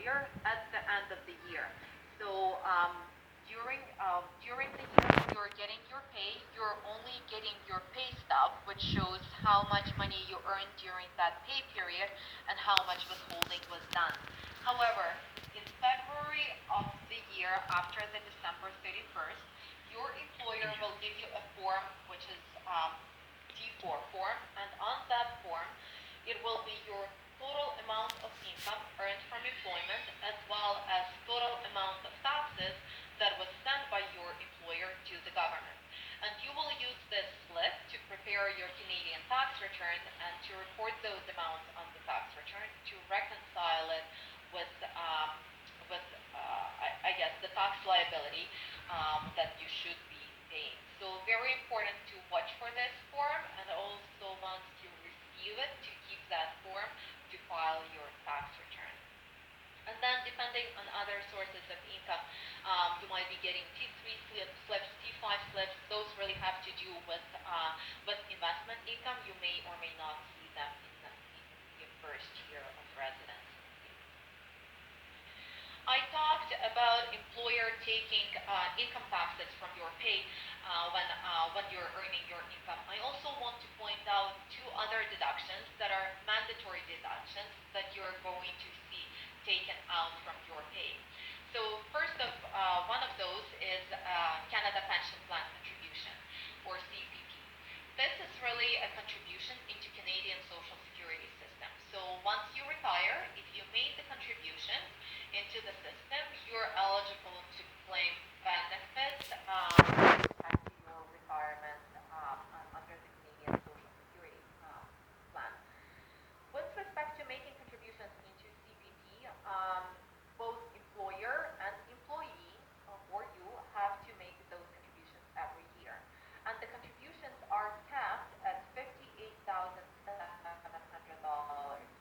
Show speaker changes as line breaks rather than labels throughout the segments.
employer at the end of the year. So during the year you're getting your pay, you're only getting your pay stub, which shows how much money you earned during that pay period and how much withholding was done. However, in February of the year after the December 31st, your employer will give you a form which is T4 form, and on that form it will be your total amount of income earned from employment as well as total amount of taxes that was sent by your employer to the government. And you will use this slip to prepare your Canadian tax return and to report those amounts on the tax return to reconcile it with, I guess, the tax liability that you should be paying. So very important to watch for this form, and also once you receive it, to keep that form to file your tax return. And then depending on other sources of income, you might be getting T3 slips, T5 slips. Those really have to do with investment income. You may or may not see them in your first year of residence. I talked about employer taking income taxes from your pay when you're earning your income. I also want to point out two other deductions that are mandatory deductions that you're going to see taken out from your pay. So one of those is Canada Pension Plan Contribution, or CPP. This is really a contribution into Canadian Social Security system. So once you retire, if you made the contribution into the system, you're eligible to claim benefits as your retirement under the Canadian Social Security plan. With respect to making contributions into CPP, both employer and employee, or you, have to make those contributions every year. And the contributions are capped at $58,700.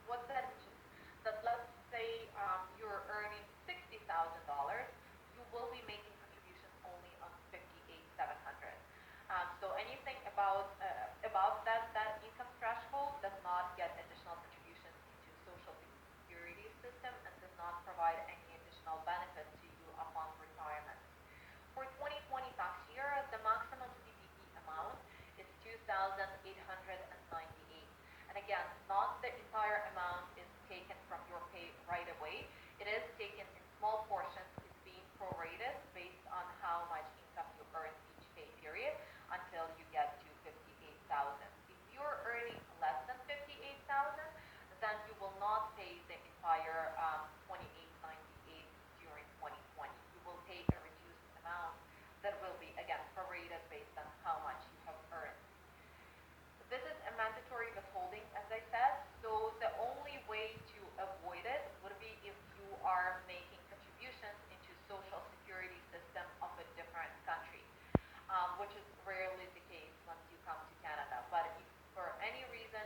What that means, that let's say you're earning $60,000, you will be making contributions only on $58,700. So anything above that income threshold does not get additional contributions into Social Security system and does not provide any additional benefit to you upon retirement. For 2020 tax year, the maximum CPP amount is $2,898. And again, not the entire amount is taken from your pay right away. It is taken in small portions. It's being prorated based on how much income you earn each pay period until you get to $58,000. If you're earning less than $58,000, then you will not pay the entire $2,898 during 2020. You will pay a reduced amount that will be, again, prorated based on how much you have earned. This is a mandatory withholding, as I said, so the only way to avoid it would be if you are making contributions into Social Security system of a different country, which is rarely the case once you come to Canada. But if for any reason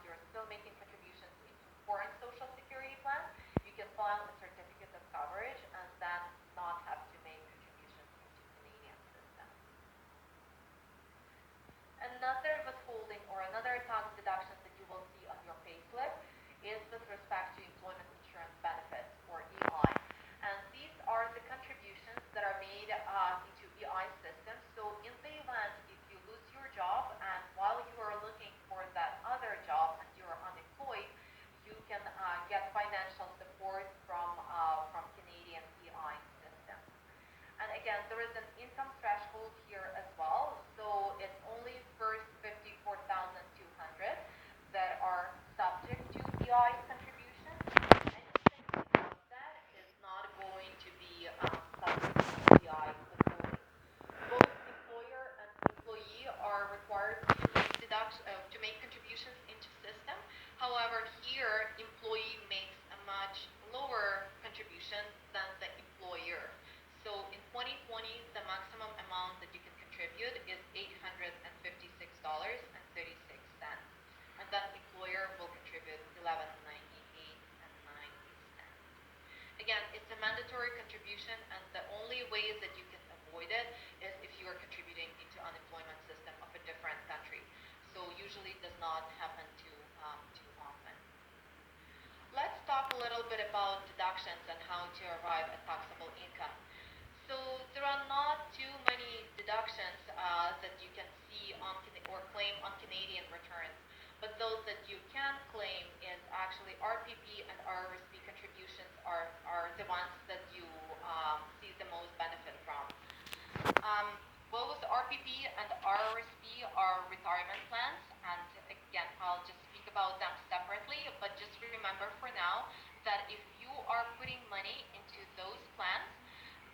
you're still making contributions into foreign Social Security plans, you can file a certificate of coverage and then not have to make contributions into Canadian system. Another withholding or another tax deduction that you will see on your payslip is with respect to employment insurance benefits, or EI. And these are the contributions that are made into EI system. So in the event if you lose your job and while you are looking for that other job and you're unemployed, you can get financial support from Canadian EI system. And again, there is an income threshold here as well. So it's only first 54,200 that are subject to EI contribution. Anything above that is not going to be subject to EI withholding. Both employer and employee are required to make contributions into system. However, here employee makes a much lower contribution than the employer. So in 2020, the maximum amount that you can contribute is $856.36, and that employer will contribute $1198.90. Again, it's a mandatory contribution, and the only way that you can avoid it is if you are contributing into unemployment system of a different country. So usually it does not happen too often. Let's talk a little bit about deductions and how to arrive at taxable income. So there are not too many deductions that you can see on or claim on Canadian returns, but those that you can claim is actually RPP and RRSP contributions are the ones that you see the most benefit from. Both RPP and RRSP are retirement plans, and again, I'll just speak about them separately, but just remember for now that if you are putting money into those plans,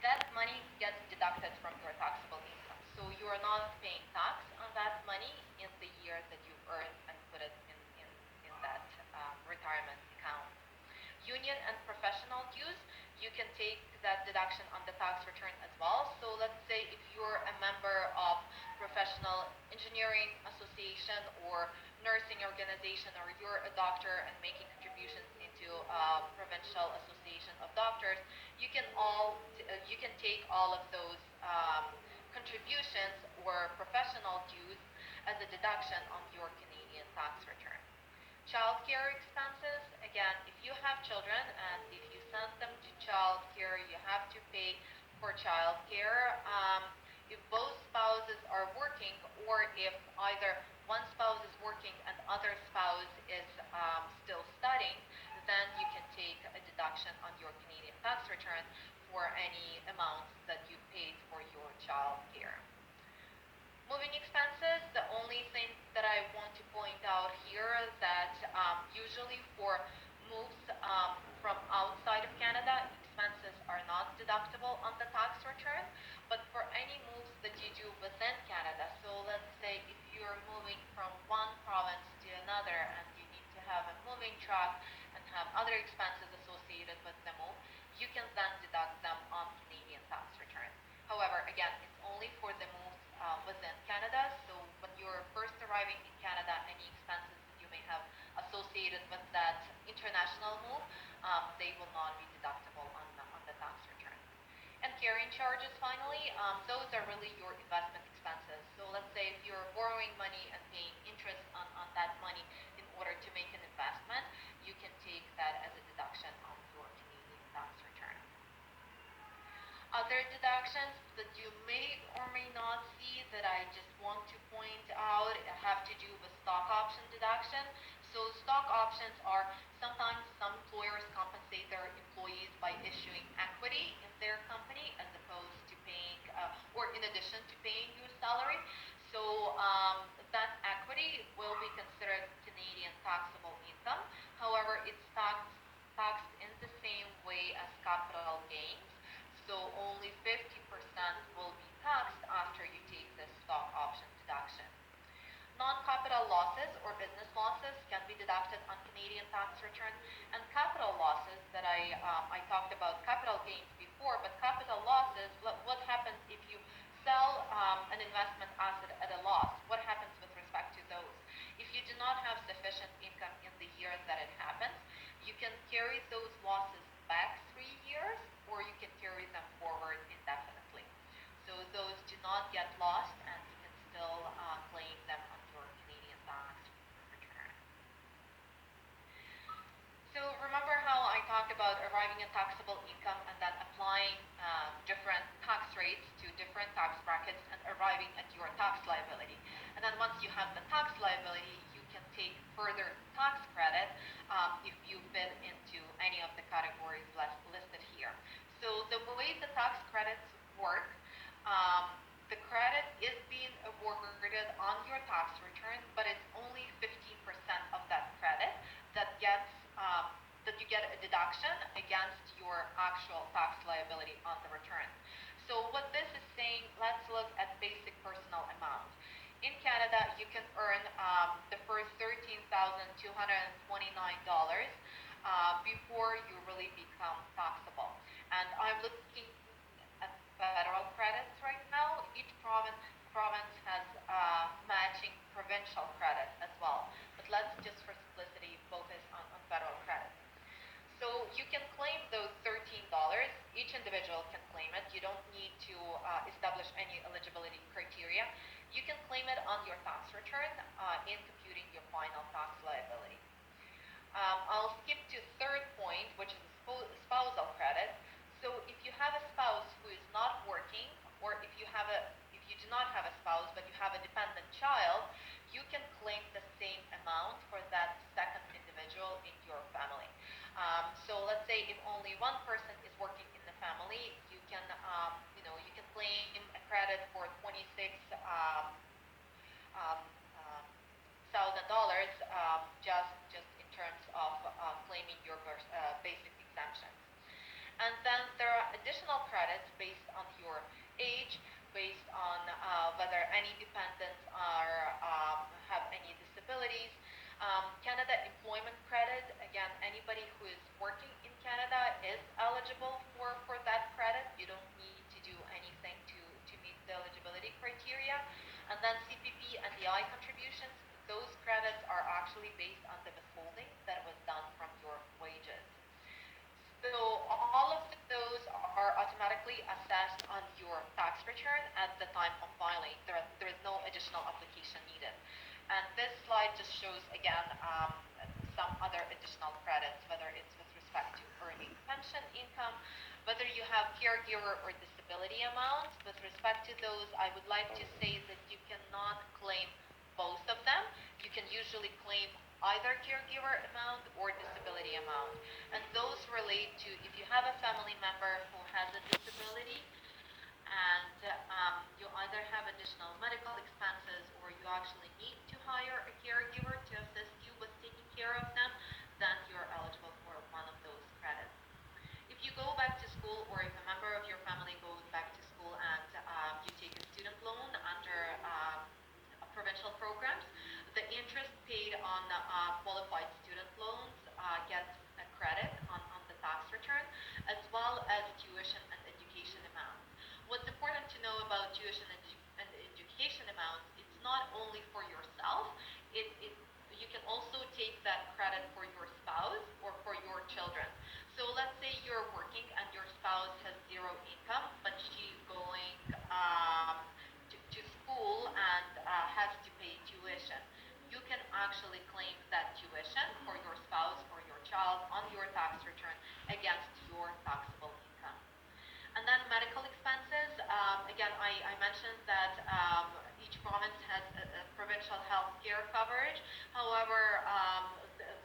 that money gets deducted from your taxable income. So you are not paying tax on that money in the year that you earned and put it in that retirement account. Union and professional dues, you can take that deduction on the tax return as well. So let's say if you're a member of professional engineering association or nursing organization, or you're a doctor and making contributions into a provincial association of doctors, you can take all of those contributions or professional dues as a deduction on your Canadian tax return. Childcare expenses, again, if you have children and if you send them to childcare, you have to pay for childcare. If both spouses are working, or if either one spouse is working and other spouse is still studying, then you can take a deduction on your Canadian tax return for any amounts that you paid for your childcare. Moving expenses, the only thing that I want to point out here is that usually for moves from outside of Canada, expenses are not deductible on the tax return, but for any moves that you do within Canada, so let's say if you're moving from one province to another and you need to have a moving truck and have other expenses associated with the move, you can then deduct them on Canadian tax return. However, again, it's only for the moves within Canada, so when you're first arriving in Canada, any expenses that you may have associated with that international move, they will not be deductible on the tax return. And carrying charges, finally, those are really your investment expenses. So let's say if you're borrowing money and paying interest on that money in order to make an investment, you can take that as a deduction on your Canadian tax return. Other deductions that you may or may not see that I just want to point out have to do with stock option deduction. So stock options are sometimes some employers compensate their employees by issuing equity in their company as opposed to paying, or in addition to paying your salary. So that equity will be considered Canadian taxable income. However, it's taxed in the same way as capital gains. So only 50% will be taxed after you take this stock option deduction. Non-capital losses or business losses can be deducted on Canadian tax return, and capital losses that I talked about capital gains before, but capital losses, what happens if you sell an investment asset at a loss? What happens with respect to those? If you do not have sufficient income in the year that it happens, you can carry those losses back 3 years, or you can carry them forward indefinitely. So those do not get lost, and you can still claim them on your Canadian tax return. So remember how I talked about arriving at taxable income and then applying different tax rates to different tax brackets and arriving at your tax liability. And then once you have the tax liability, you can take further tax credit if you fit into any of the categories listed here. So the way the tax credits work, the credit is being awarded on your tax return, but it's only 15% of that credit that you get a deduction against your actual tax liability on the return. So what this is saying, let's look at basic personal amount. In Canada, you can earn the first $13,229 before you really become taxable. And I'm looking at federal credits right now. Each province has matching provincial credit as well. But let's just for simplicity focus on federal credit. So you can claim those $13. Each individual can claim it. You don't need to establish any eligibility criteria. You can claim it on your tax return in computing your final tax liability. I'll skip to third point, which is spousal credit. So if you have a spouse who is not working, or if you do not have a spouse but you have a dependent child, you can claim the same amount for that second individual in your family. So let's say if only one person is working in the family, you can claim a credit for 26 um, um, $1,000 just in terms of claiming your basic exemptions. And then there are additional credits based on your age, based on whether any dependents have any disabilities. Canada Employment Credit, again, anybody who is working in Canada is eligible for that credit. You don't need to do anything to meet the eligibility criteria. And then CPP and DI contributions, those credits are actually based on the withholding that was done from your wages. So all of those are automatically assessed on your tax return at the time of filing. There is no additional application needed. And this slide just shows, again, some other additional credits, whether it's with respect to earning pension income, whether you have caregiver or disability amounts. With respect to those, I would like to say that you cannot claim both of them. You can usually claim either caregiver amount or disability amount. And those relate to if you have a family member who has a disability and you either have additional medical expenses or you actually need to hire a caregiver to assist you with taking care of them, then you're eligible for one of those credits. If you go back to school, or if a member of your family goes back to school and you take a student loan under provincial programs, the interest paid on qualified student loans gets a credit on the tax return, as well as tuition and education amounts. What's important to know about tuition and education amounts, it's not only for yourself, you can also take that credit for your spouse or for your children. So let's say you're working and your spouse has zero income, but she's going to school and has to pay tuition. You can actually claim that tuition for your spouse or your child on your tax return against your taxable income. And then medical expenses, again, I mentioned that each province has a provincial health care coverage. However,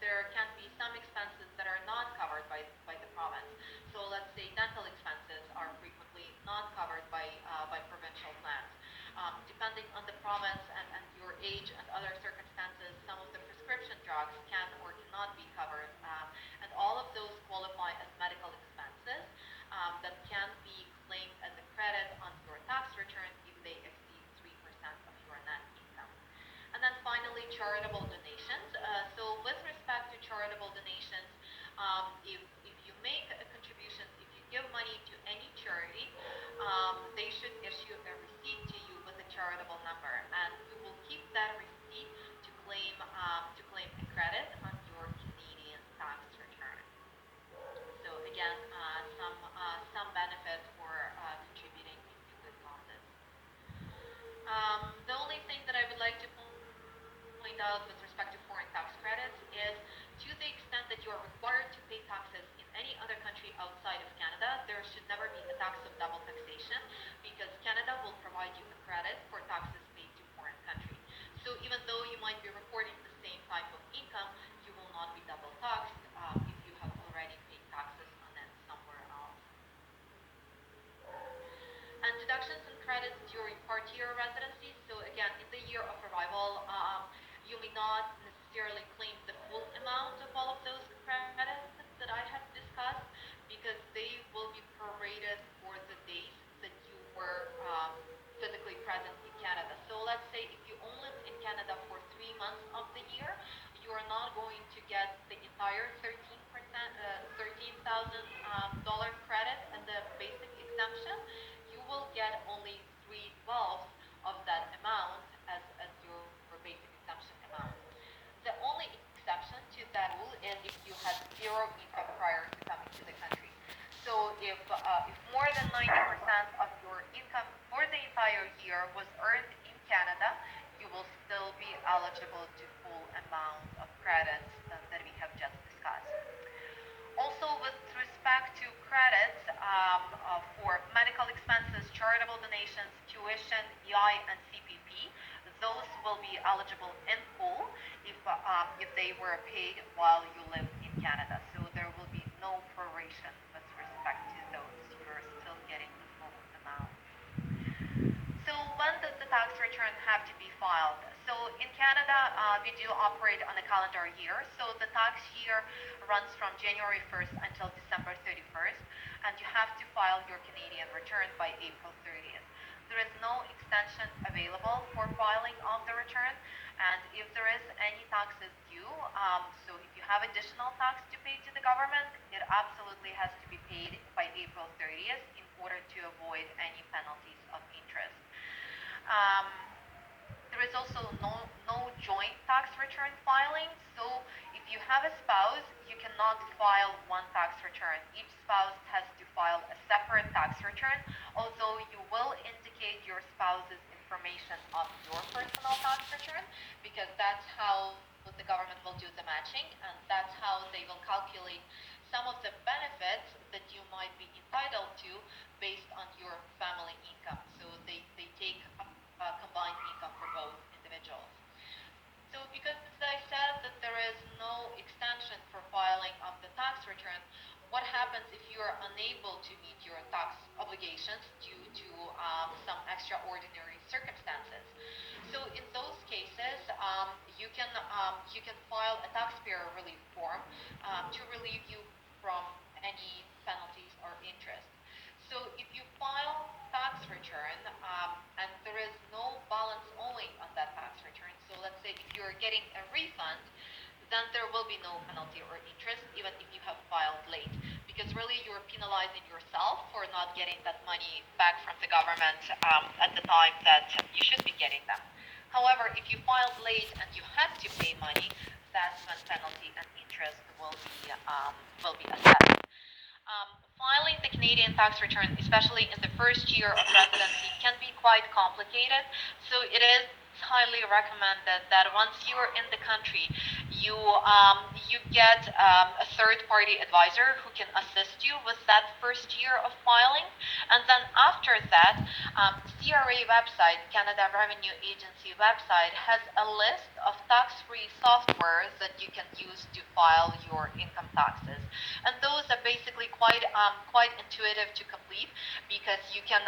there can be some expenses that are not covered by the province. So let's say dental expenses are frequently not covered by provincial plans. Depending on the province and your age and other circumstances, some of the prescription drugs can or cannot be covered. And all of those qualify as medical expenses that can be claimed as a credit on your tax return if they exceed 3% of your net income. And then finally, charitable donations. So with respect to charitable donations, if you make a contribution, if you give money to any charity, they should issue a receipt to you with a charitable number, and you will keep that receipt to claim a credit on your Canadian tax return. So again, some benefit for contributing into good causes. The only thing that I would like to point out with respect to foreign tax credits is, to the extent that you are required to pay taxes in any other country outside of Canada, there should never be a tax of double taxation, because Canada will provide you a credit for taxes paid to foreign countries. So even though you might be reporting the same type of income, you will not be double taxed if you have already paid taxes on it somewhere else. And deductions and credits during part-year residency. So again, in the year of arrival, you may not necessarily claim the full amount of all of those credits that I have discussed, because they will be prorated for the days that you were physically present in Canada. So let's say if you only lived in Canada for 3 months of the year, you are not going to get the entire $13,000 credit and the basic exemption. You will get only 3/12 of that amount as your basic exemption amount. The only exception to that rule is if you had zero income prior to coming to the country. So if more than 90% of your income for the entire year was earned in Canada, you will still be eligible to full amount of credits that we have just discussed. for medical expenses, charitable donations, tuition, EI, and CPP. Those will be eligible in full if they were paid while you live in Canada. So there will be no proration with respect to those. You're still getting the full amount. So when does the tax return have to be filed? So in Canada, we do operate on a calendar year. So the tax year runs from January 1st until December 31st, and you have to file your Canadian return by April 30th. There is no extension available for filing of the return, and if there is any taxes due, so if you have additional tax to pay to the government, it absolutely has to be paid by April 30th in order to avoid any penalties of interest. There is also no joint tax return filing. So if you have a spouse, you cannot file one tax return. Each spouse has to file a separate tax return, although you will indicate your spouse's information on your personal tax return, because that's how the government will do the matching, and that's how they will calculate some of the benefits that you might be entitled to based on your family income. So they take combined income for both individuals. So because I said that there is no extension for filing of the tax return, what happens if you are unable to meet your tax obligations due to some extraordinary circumstances? So in those cases, you can file a taxpayer relief form to relieve you from any penalties or interest. So if you file tax return and there is no balance owing on that tax return, so let's say if you're getting a refund, then there will be no penalty or interest even if you have filed late, because really you're penalizing yourself for not getting that money back from the government at the time that you should be getting them. However, if you filed late and you had to pay money, that's when penalty and interest will be assessed. Filing the Canadian tax return, especially in the first year of residency, can be quite complicated. So it is highly recommended that once you are in the country, you get a third-party advisor who can assist you with that first year of filing, and then after that, CRA website, Canada Revenue Agency website, has a list of tax-free software that you can use to file your income taxes, and those are basically quite intuitive to complete, because you can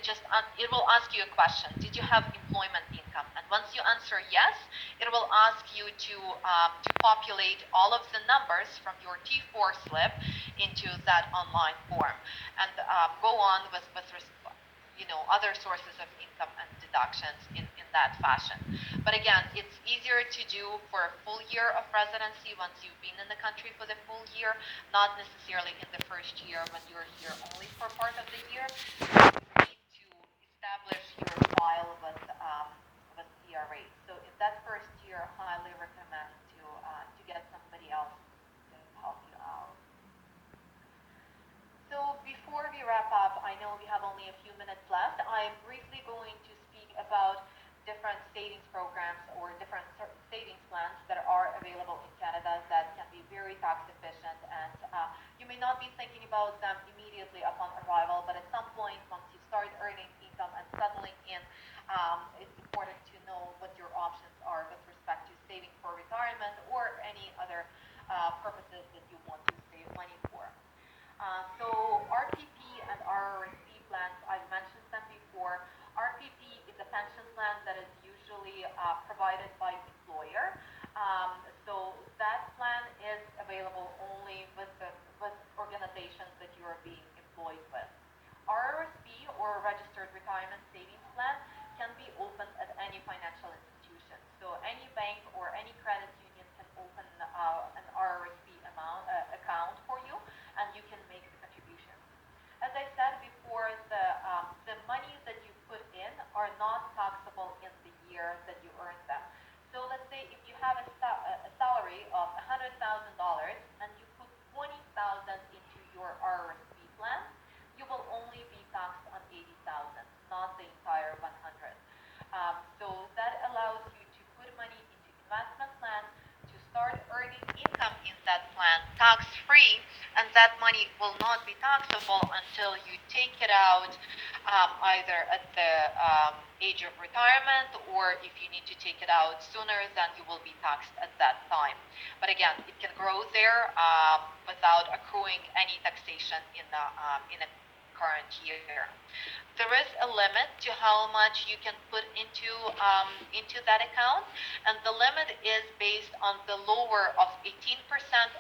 just it will ask you a question: did you have employment income? And once you answer yes, it will ask you to populate all of the numbers from your T4 slip into that online form, and go on with other sources of income and deductions in that fashion. But again, it's easier to do for a full year of residency once you've been in the country for the full year, not necessarily in the first year when you're here only for part of the year. You need to establish your file with CRA. So in that first year, I highly recommend to get somebody else to help you out. So before we wrap up, I know we have only a few minutes left. I'm briefly going to speak about different savings programs or different savings plans that are available in Canada that can be very tax efficient, and you may not be thinking about them immediately upon arrival, but at some point once you start earning income and settling in, it's important to know what your options are with respect to saving for retirement or any other purposes that you want to save money for. So RPP and RRSP plans, I've mentioned them before. RPP is a pension plan that is usually provided by employer. So that plan is available only with organizations that you are being employed with. RRSP, or Registered Retirement Savings Plan, can be opened at any financial institution. So any bank or any credit union can open an RRSP account for you, and you can make the contributions. As I said before, the monies that you put in are not taxable in the year that you earn them. So let's say if you have a salary of $100,000 and you put $20,000 into your RRSP plan, you will only be taxed on $80,000, not the entire 100. So that allows you to put money into investment plans to start earning income in that plan tax-free and that money will not be taxable until you take it out either at the age of retirement, or if you need to take it out sooner, then you will be taxed at that time. But again, it can grow there without accruing any taxation in a current year. There is a limit to how much you can put into that account, and the limit is based on the lower of 18%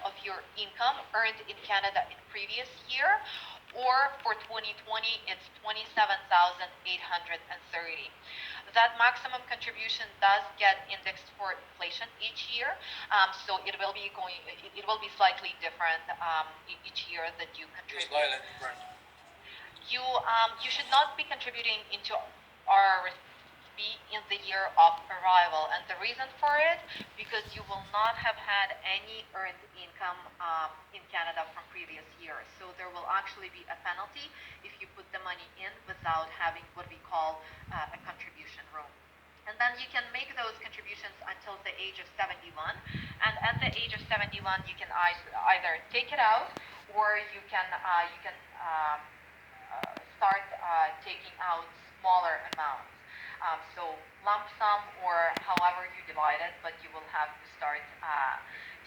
of your income earned in Canada in previous year, or for 2020, it's 27,830. That maximum contribution does get indexed for inflation each year, so it will be slightly different each year that you contribute. You should not be contributing into RRSP in the year of arrival, and the reason for it, because you will not have had any earned income in Canada from previous years. So there will actually be a penalty if you put the money in without having what we call a contribution room. And then you can make those contributions until the age of 71. And at the age of 71, you can either take it out, or you can start taking out smaller amounts. So lump sum, or however you divide it, but you will have to start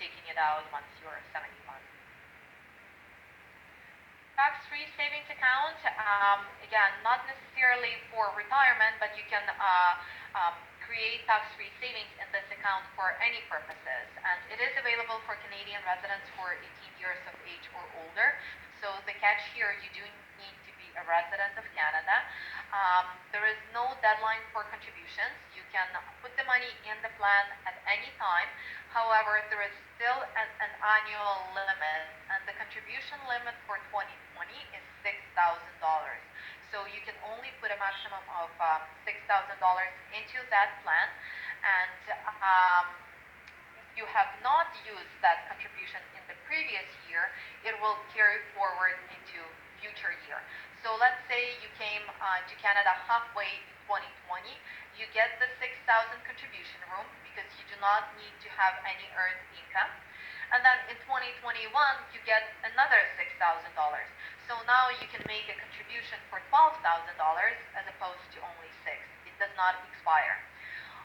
taking it out once you're 71. Tax-free savings account, again, not necessarily for retirement, but you can create tax-free savings in this account for any purposes. And it is available for Canadian residents for 18 years of age or older. So the catch here, you do need to be a resident of Canada. There is no deadline for contributions. You can put the money in the plan at any time. However, there is still an annual limit, and the contribution limit for 2020 is $6,000. So you can only put a maximum of $6,000 into that plan, and if you have not used that contribution in the previous year, it will carry forward into future year. So let's say you came to Canada halfway in 2020, you get the 6,000 contribution room because you do not need to have any earned income. And then in 2021, you get another $6,000. So now you can make a contribution for $12,000 as opposed to only $6,000. It does not expire.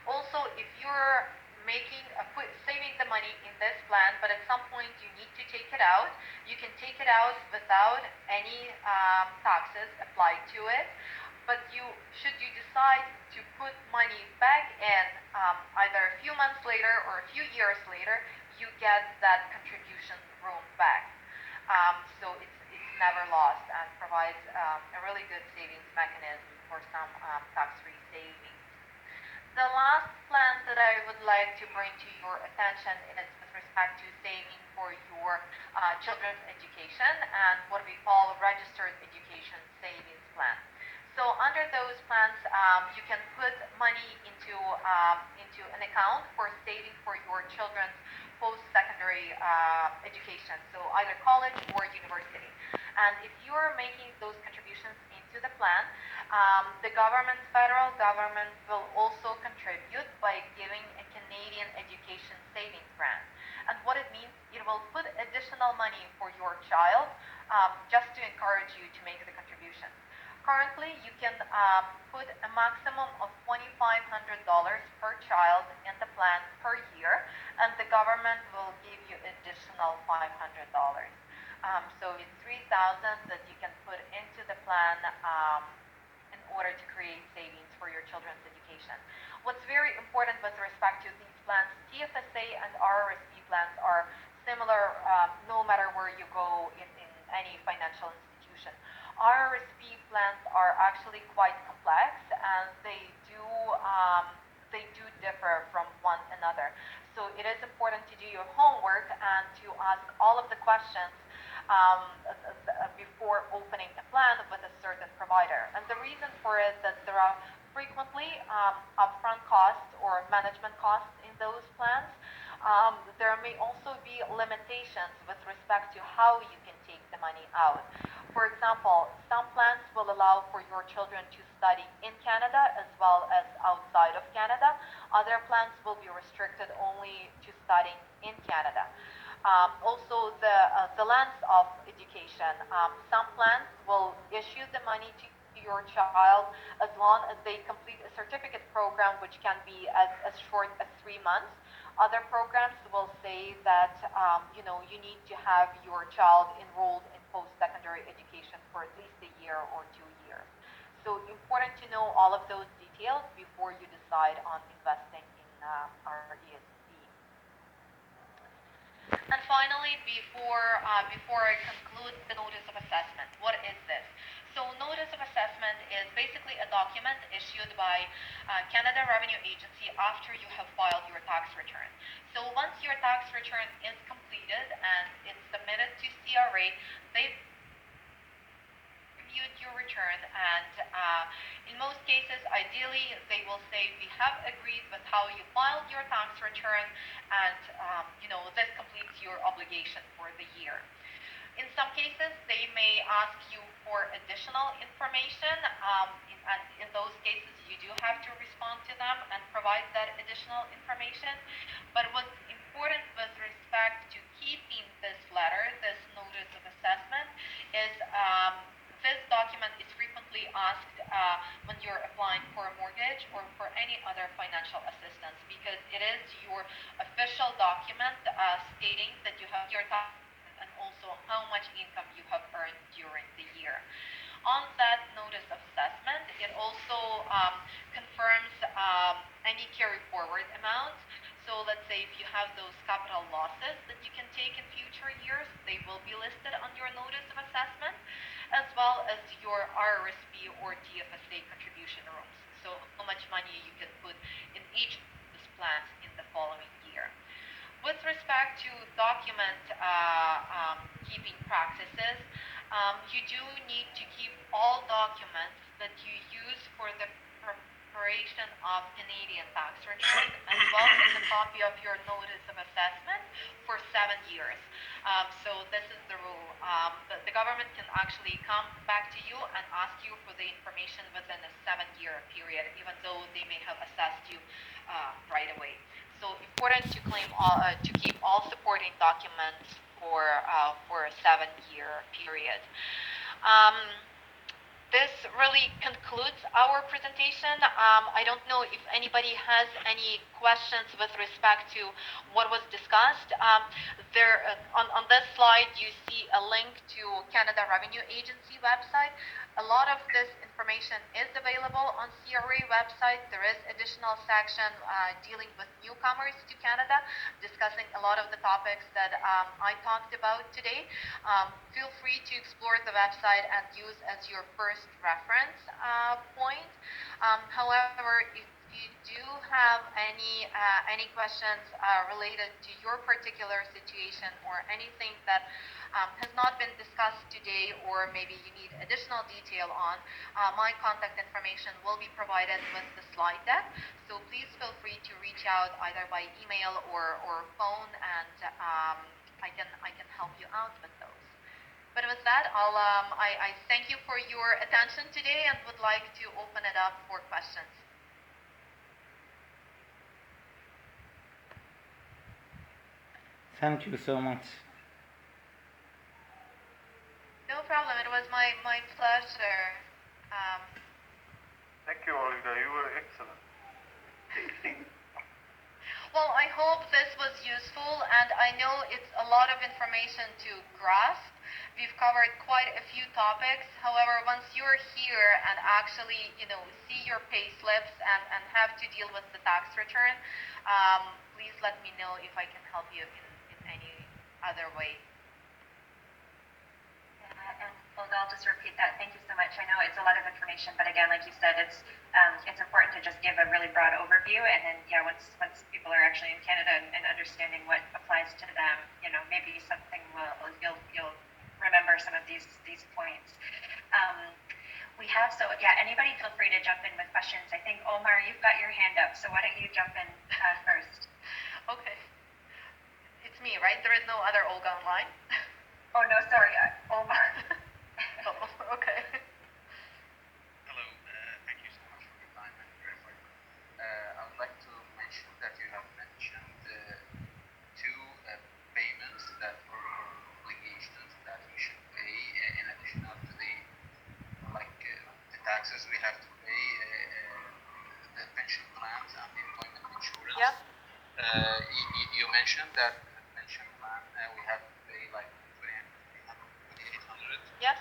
Also, if you're saving the money in this plan, but at some point you need to take it out, you can take it out without any taxes applied to it. But should you decide to put money back in either a few months later or a few years later, you get that contribution room back. So it's never lost, and provides a really good savings mechanism for some tax-free savings. The last plan that I would like to bring to your attention is with respect to saving for your children's education, and what we call registered education savings plan. So under those plans, you can put money into an account for saving for your children's post-secondary education, so either college or university. And if you're making those contributions into the plan, the federal government will also contribute by giving a Canadian education savings grant. And what it means, it will put additional money for your child just to encourage you to make the contributions. Currently, you can put a maximum of $2,500 per child in the plan per year, and the government will give you additional $500. So it's $3,000 that you can put into the plan in order to create savings for your children's education. What's very important with respect to these plans, TFSA and RRSP plans are similar no matter where you go in any financial institution. RRSP plans are actually quite complex, and they do differ from one another. So it is important to do your homework and to ask all of the questions before opening a plan with a certain provider. And the reason for it is that there are frequently upfront costs or management costs in those plans. There may also be limitations with respect to how you can take the money out. For example, some plans will allow for your children to study in Canada as well as outside of Canada. Other plans will be restricted only to studying in Canada. Also, the length of education. Some plans will issue the money to your child as long as they complete a certificate program, which can be as short as 3 months. Other programs will say that you need to have your child enrolled in post-secondary education for at least a year or 2 years. So important to know all of those details before you decide on investing in our ESP. And finally, before I conclude the notice of assessment, what is this? So notice of assessment is basically a document issued by Canada Revenue Agency after you have filed your tax return. So once your tax return is completed and it's submitted to CRA, they reviewed your return, and in most cases, ideally, they will say we have agreed with how you filed your tax return, and this completes your obligation for the year. In some cases, they may ask you for additional information, and in those cases, you do have to respond to them and provide that additional information. But what's important with respect to keeping this letter, this notice of assessment, is this document is frequently asked when you're applying for a mortgage or for any other financial assistance, because it is your official document stating that you have your tax and also how much income you have earned during the year. On that notice of assessment, it also confirms any carry forward amounts. So let's say if you have those capital losses that you can take in future years, they will be listed on your notice of assessment, as well as your RRSP or TFSA contribution rooms. So how much money you can put in each of those plans in the following year. With respect to document keeping practices, you do need to keep all documents that you use for the preparation of Canadian tax return, as well as a copy of your notice of assessment for 7 years. So this is the rule. The government can actually come back to you and ask you for the information within a 7-year period, even though they may have assessed you right away. So important to keep all supporting documents for a 7-year period. This really concludes our presentation. I don't know if anybody has any questions with respect to what was discussed. On this slide, you see a link to Canada Revenue Agency website. A lot of this information is available on CRA website. There is additional section dealing with newcomers to Canada, discussing a lot of the topics that I talked about today. Feel free to explore the website and use as your first reference point. However, if you do have any questions related to your particular situation or anything that has not been discussed today, or maybe you need additional detail on, my contact information will be provided with the slide deck. So please feel free to reach out either by email or phone, and I can help you out with those. But with that, I thank you for your attention today and would like to open it up for questions.
Thank you so much.
No problem. It was my pleasure.
Thank you, Olga. You were excellent.
Well, I hope this was useful, and I know it's a lot of information to grasp. We've covered quite a few topics. However, once you're here and actually, see your pay slips and have to deal with the tax return, please let me know if I can help you in any other way.
And Olga, I'll just repeat that. Thank you so much. I know it's a lot of information, but again, like you said, it's important to just give a really broad overview, and then once people are actually in Canada and understanding what applies to them, maybe something you'll remember some of these points. Anybody feel free to jump in with questions. I think Omar, you've got your hand up, so why don't you jump in first?
Okay, it's me, right? There is no other Olga online.
Oh no, sorry, Omar.
Oh, okay.
Hello, thank you so much for your time and your effort. I would like to mention that you have mentioned two payments that pension plan, we have to pay like 2,800.
Yes.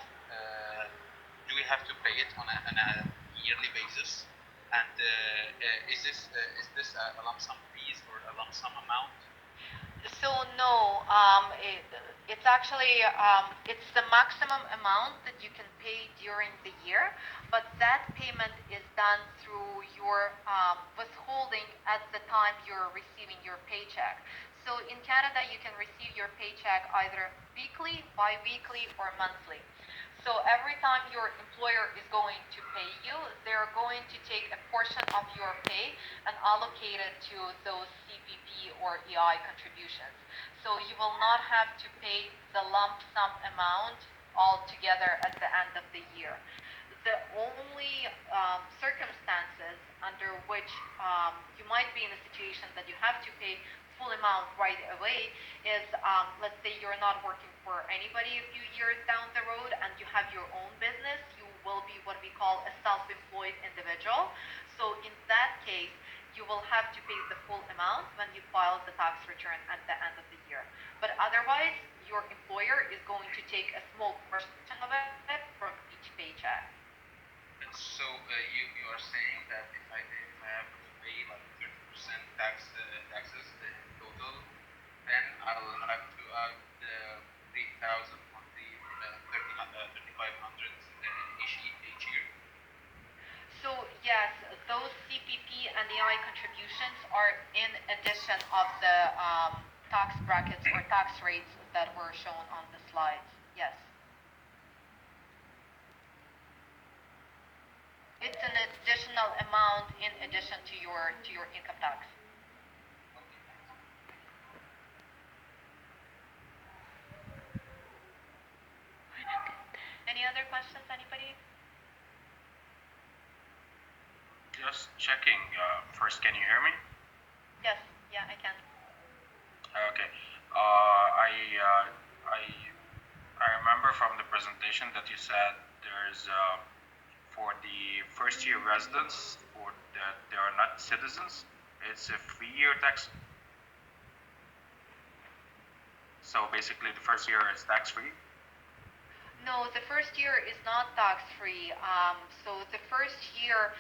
Do we have to pay it on a yearly basis? And is this a lump sum fees or a lump sum amount?
So no, it's actually it's the maximum amount that you can pay during the year, but that payment is done through your withholding at the time you're receiving your paycheck. So in Canada, you can receive your paycheck either weekly, bi-weekly, or monthly. So every time your employer is going to pay you, they're going to take a portion of your pay and allocate it to those CPP or EI contributions. So you will not have to pay the lump sum amount all together at the end of the year. The only circumstances under which you might be in a situation that you have to pay full amount right away is, let's say you're not working for anybody a few years down the road and you have your own business, you will be what we call a self-employed individual. So in that case, you will have to pay the full amount when you file the tax return at the end of the year. But otherwise, your employer is going to take a small portion of it from each paycheck.
And so you are saying that if I have to pay like 30% taxes in total, then I'll have to add 3,000 on the 3,500 each year.
So yes, those CPP and EI contributions are in addition of the tax brackets or tax rates that were shown on the slides. Yes. It's an additional amount in addition to your income tax. Any other questions, anybody?
Just checking. First, can you hear me?
Yes, yeah, I can.
Okay. I remember from the presentation that you said there's for the first year residents or that they are not citizens, it's a 3-year tax. So basically, the first year is tax free.
No, the first year is not tax-free. So the first year,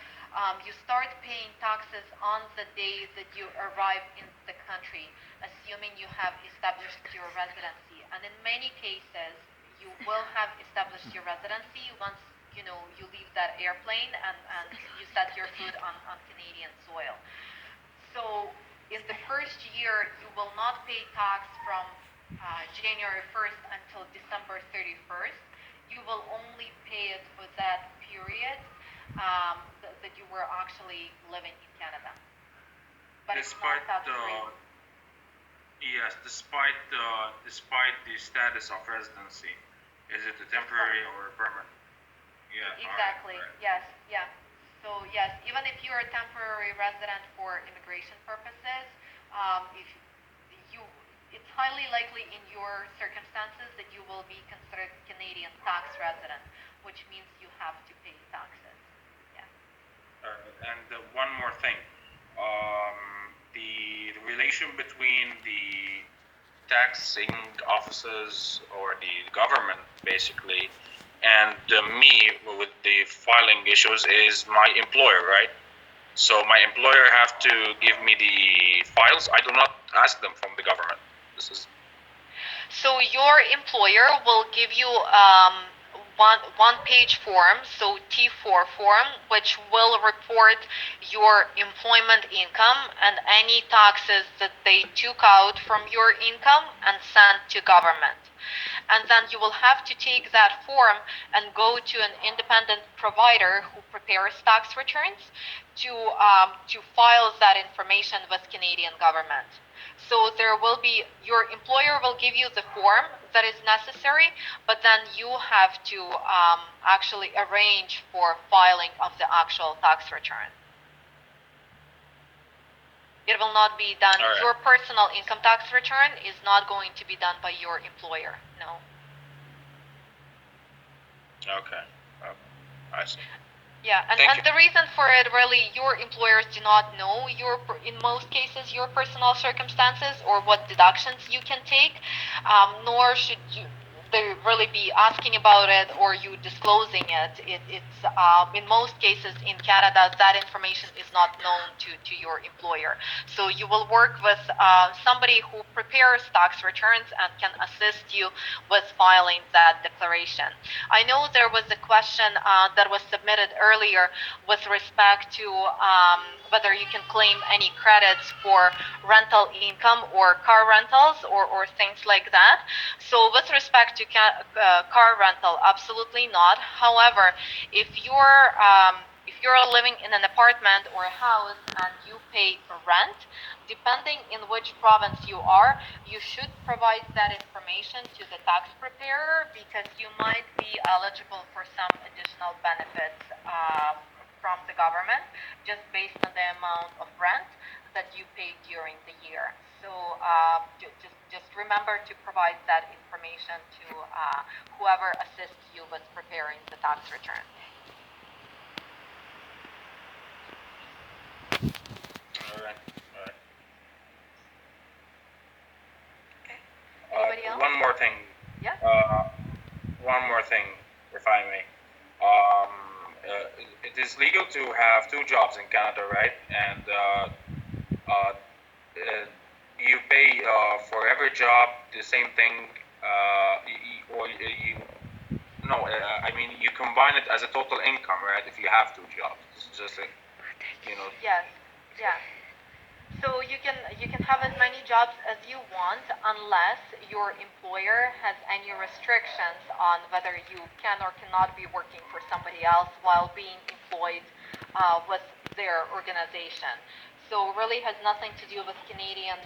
you start paying taxes on the day that you arrive in the country, assuming you have established your residency. And in many cases, you will have established your residency once you leave that airplane and you set your foot on Canadian soil. So in the first year, you will not pay tax from January 1st until December 31st. You will only pay it for that period that you were actually living in Canada. But
Despite
it's not tax-free.
yes, despite the status of residency, is it a temporary or a permanent? Yeah.
Exactly.
All right.
Yes. Yeah. So yes, even if you're a temporary resident for immigration purposes, if it's highly likely in your circumstances that you will be considered Canadian tax resident, which means you have to pay taxes. Yeah.
And one more thing, the relation between the taxing offices or the government, basically, and me with the filing issues is my employer, right? So my employer have to give me the files. I do not ask them from the government. This is
So your employer will give you one page form, so T4 form, which will report your employment income and any taxes that they took out from your income and sent to government. And then you will have to take that form and go to an independent provider who prepares tax returns to file that information with Canadian government. So your employer will give you the form that is necessary, but then you have to actually arrange for filing of the actual tax return. It will not be done.
All right.
Your personal income tax return is not going to be done by your employer. No.
okay. I see.
Yeah,
Thank
and
you.
the reason for it really, your employers do not know in most cases, your personal circumstances or what deductions you can take, nor should they really be asking about it or you disclosing it. It's in most cases in Canada, that information is not known to your employer. So you will work with somebody who prepares tax returns and can assist you with filing that declaration. I know there was a question that was submitted earlier with respect to whether you can claim any credits for rental income or car rentals or things like that. So with respect to car rental, absolutely not. However, if you're living in an apartment or a house and you pay rent, depending in which province you are, you should provide that information to the tax preparer because you might be eligible for some additional benefits from the government just based on the amount of rent that you paid during the year. So just remember to provide that information to whoever assists you with preparing the tax return.
All right. All right.
Okay. Anybody else?
One more thing.
Yeah.
One more thing, if I may. Um, it is legal to have two jobs in Canada, right? And you pay for every job the same thing, or you no, I mean you combine it as a total income, right? If you have two jobs, it's just like
Yes. Yeah. So you can have as many jobs as you want unless your employer has any restrictions on whether you can or cannot be working for somebody else while being employed with their organization. So really has nothing to do with Canadian,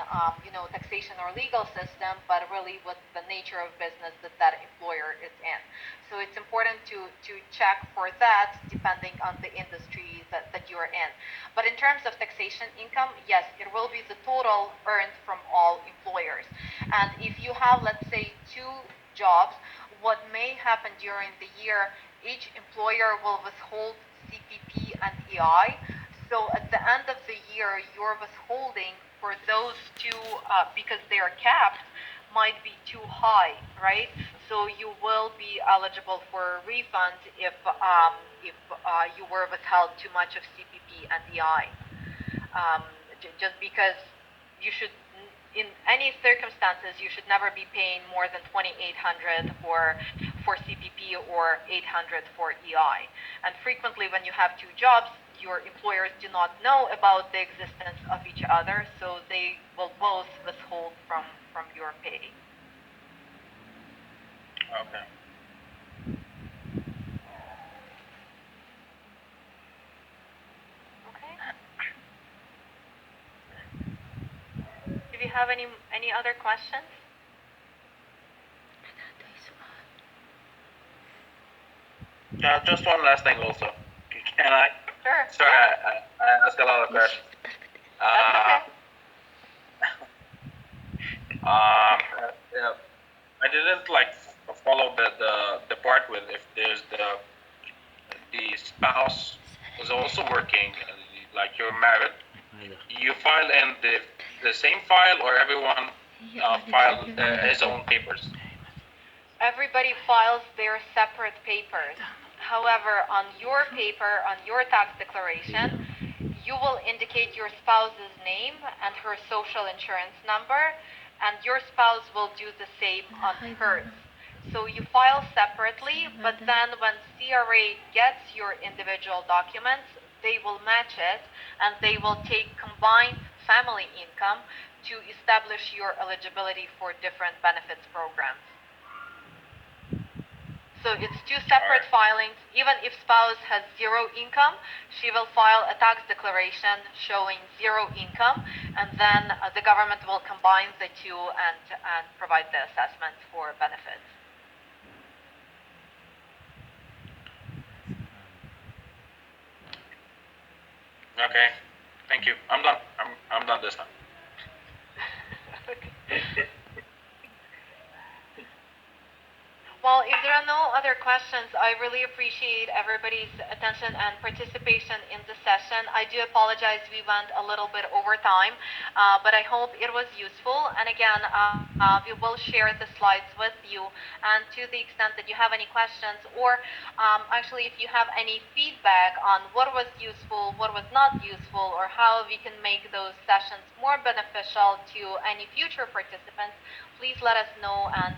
taxation or legal system, but really with the nature of business that employer is in. So it's important to check for that depending on the industry that you're in. But in terms of taxation income, yes, it will be the total earned from all employers. And if you have, let's say, two jobs, what may happen during the year, each employer will withhold CPP and EI. So at the end of the year, your withholding for those two, because they are capped, might be too high, right? So you will be eligible for a refund if you were withheld too much of CPP and EI. Just because you should, in any circumstances, you should never be paying more than 2,800 for CPP or 800 for EI. And frequently, when you have two jobs, your employers do not know about the existence of each other, so they will both withhold from your pay.
Okay.
Okay. Do you have any other questions?
Just one last thing also. Can I?
Sure.
Sorry,
Yeah.
I asked a lot of questions.
That's okay.
Yeah, I didn't follow the part with if there's the spouse is also working, like you're married. You file in the same file, or everyone file his own papers.
Everybody files their separate papers. However, on your paper, on your tax declaration, you will indicate your spouse's name and her social insurance number, and your spouse will do the same on hers. So you file separately, but then when CRA gets your individual documents, they will match it and they will take combined family income to establish your eligibility for different benefits programs. So it's two separate filings. Even if spouse has zero income, she will file a tax declaration showing zero income, and then the government will combine the two and provide the assessment for benefits.
Okay, thank you. I'm done. I'm done this time.
Well, if there are no other questions, I really appreciate everybody's attention and participation in the session. I do apologize we went a little bit over time, but I hope it was useful. And again, we will share the slides with you. And to the extent that you have any questions, or actually if you have any feedback on what was useful, what was not useful, or how we can make those sessions more beneficial to any future participants, please let us know, and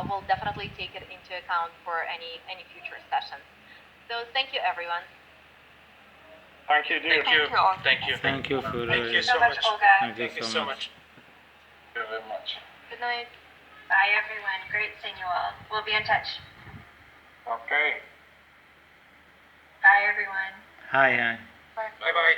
we'll definitely take it into account for any future sessions. So thank you, everyone.
Thank you, dear.
Thank you.
Olga.
Thank you.
Thank you for
Thank you
so much, Olga.
Thank you
Thank you
so
so
much.
much. Thank you very much.
Good night.
Bye, everyone. Great seeing you all. We'll be in touch.
Okay.
Bye, everyone.
Hi, hi.
Bye bye.